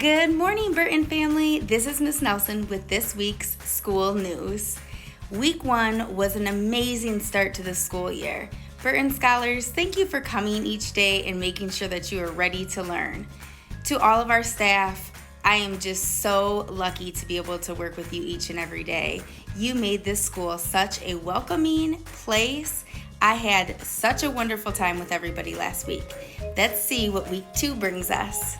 Good morning, Burton family. This is Miss Nelson with this week's school news. Week 1 was an amazing start to the school year. Burton scholars, thank you for coming each day and making sure that you are ready to learn. To all of our staff, I am just so lucky to be able to work with you each and every day. You made this school such a welcoming place. I had such a wonderful time with everybody last week. Let's see what week 2 brings us.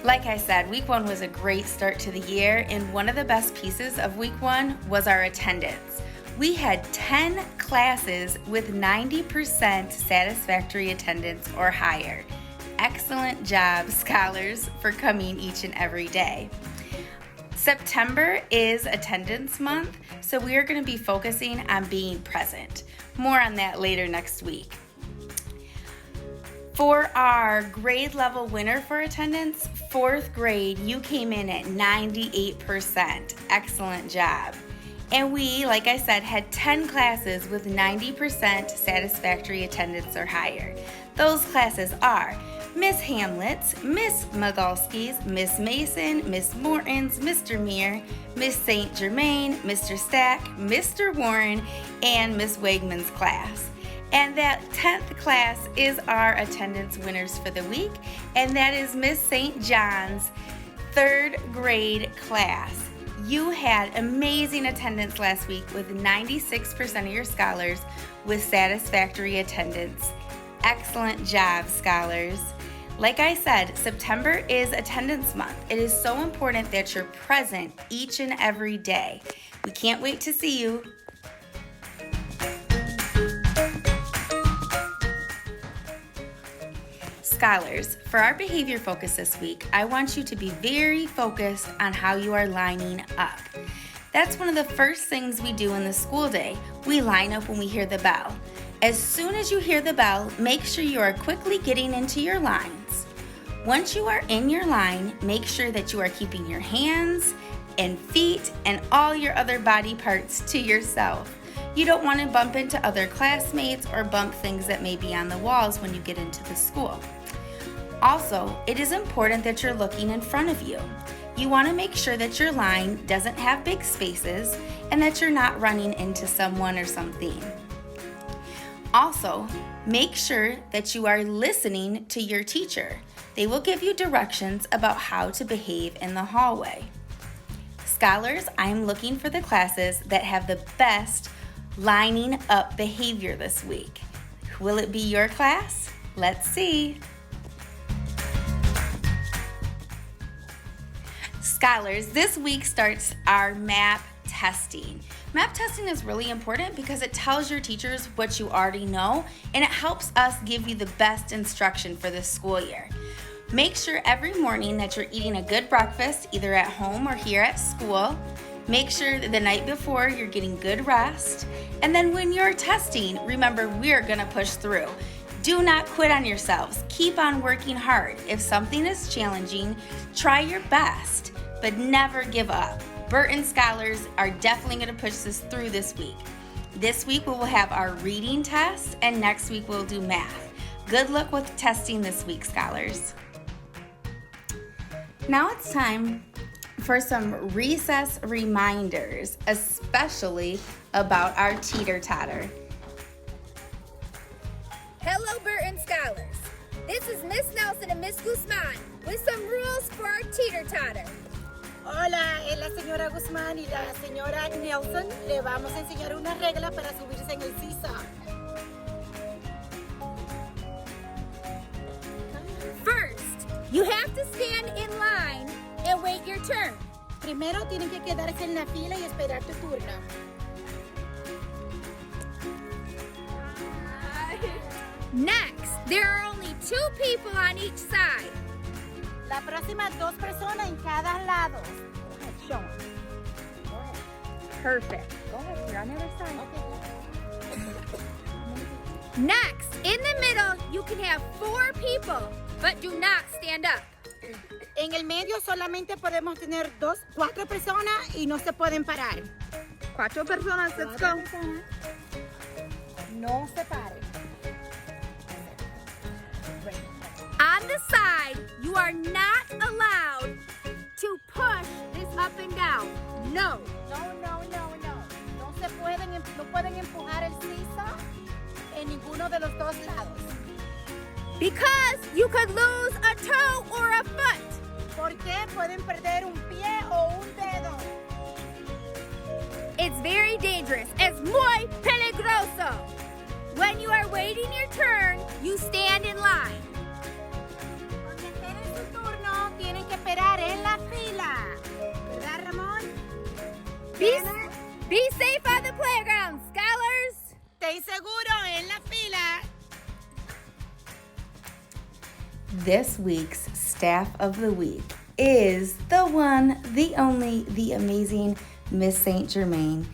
Like I said, week 1 was a great start to the year, and one of the best pieces of week 1 was our attendance. We had 10 classes with 90% satisfactory attendance or higher. Excellent job, scholars, for coming each and every day. September is attendance month, so we are going to be focusing on being present. More on that later next week. For our grade level winner for attendance, 4th grade, you came in at 98%. Excellent job. And we, like I said, had 10 classes with 90% satisfactory attendance or higher. Those classes are Miss Hamlet's, Miss Magalski's, Miss Mason, Miss Morton's, Mr. Meir, Miss St. Germain, Mr. Stack, Mr. Warren, and Miss Wegman's class. And that 10th class is our attendance winners for the week, and that is Miss St. John's 3rd grade class. You had amazing attendance last week with 96% of your scholars with satisfactory attendance. Excellent job, scholars. Like I said, September is attendance month. It is so important that you're present each and every day. We can't wait to see you. Scholars, for our behavior focus this week, I want you to be very focused on how you are lining up. That's one of the first things we do in the school day. We line up when we hear the bell. As soon as you hear the bell, make sure you are quickly getting into your lines. Once you are in your line, make sure that you are keeping your hands and feet and all your other body parts to yourself. You don't want to bump into other classmates or bump things that may be on the walls when you get into the school. Also, it is important that you're looking in front of you. You want to make sure that your line doesn't have big spaces and that you're not running into someone or something. Also, make sure that you are listening to your teacher. They will give you directions about how to behave in the hallway. Scholars, I am looking for the classes that have the best lining up behavior this week. Will it be your class? Let's see. Scholars, this week starts our MAP testing. MAP testing is really important because it tells your teachers what you already know, and it helps us give you the best instruction for this school year. Make sure every morning that you're eating a good breakfast, either at home or here at school. Make sure that the night before you're getting good rest. And then when you're testing, remember, we're gonna push through. Do not quit on yourselves. Keep on working hard. If something is challenging, try your best, but never give up. Burton scholars are definitely gonna push this through this week. This week we will have our reading test, and next week we'll do math. Good luck with testing this week, scholars. Now it's time for some recess reminders, especially about our teeter-totter. Hello, Burton scholars. This is Miss Nelson and Miss Guzman with some rules for our teeter-totter. Hola, es la señora Guzmán y la señora Nelson. Le vamos a enseñar una regla para subirse en el seesaw. First, you have to stand in line and wait your turn. Primero tienen que quedarse en la fila y esperar tu turno. Next, there are only 2 people on each side. La próxima 2 personas en cada lado. Show 'em. Perfect. Go ahead, you're on the other side. Next, in the middle, you can have 4 people, but do not stand up. En el medio solamente podemos tener 4 personas y no se pueden parar. 4 personas, let's go. No se paren. On the side, you are not allowed to push this up and down. No. No. No pueden empujar el piso en ninguno de los dos lados. Because you could lose a toe or a foot. Porque pueden perder un pie o un dedo. It's very dangerous. Es muy peligroso. When you are waiting your turn, you stand in line. Cuando esperen su turno, tienen que esperar en la fila. ¿Verdad, Ramón? Be safe on the playground, scholars. Stay seguro en la fila. This week's Staff of the Week is the one, the only, the amazing Miss St. Germain.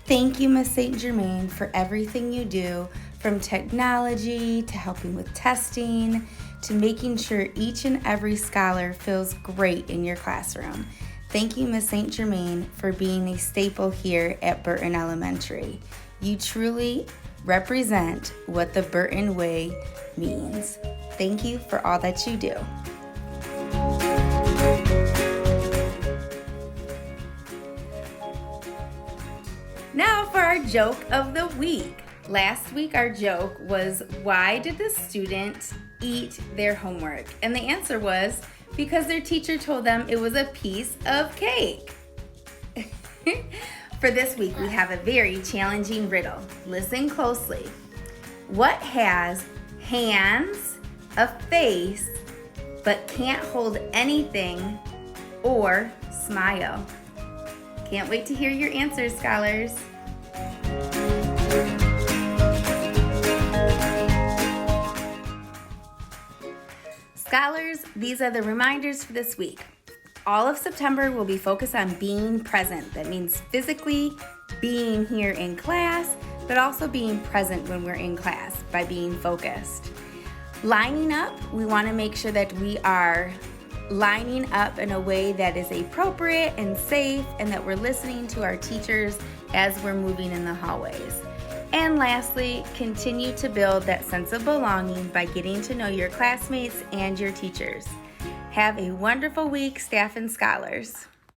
Thank you, Miss St. Germain, for everything you do, from technology to helping with testing to making sure each and every scholar feels great in your classroom. Thank you, Miss St. Germain, for being a staple here at Burton Elementary. You truly represent what the Burton Way means. Thank you for all that you do. Now for our joke of the week. Last week our joke was, why did the student eat their homework? And the answer was, because their teacher told them it was a piece of cake. For this week, we have a very challenging riddle. Listen closely. What has hands, a face, but can't hold anything or smile? Can't wait to hear your answers, scholars. Scholars, these are the reminders for this week. All of September will be focused on being present. That means physically being here in class, but also being present when we're in class by being focused. Lining up, we want to make sure that we are lining up in a way that is appropriate and safe, and that we're listening to our teachers as we're moving in the hallways. And lastly, continue to build that sense of belonging by getting to know your classmates and your teachers. Have a wonderful week, staff and scholars.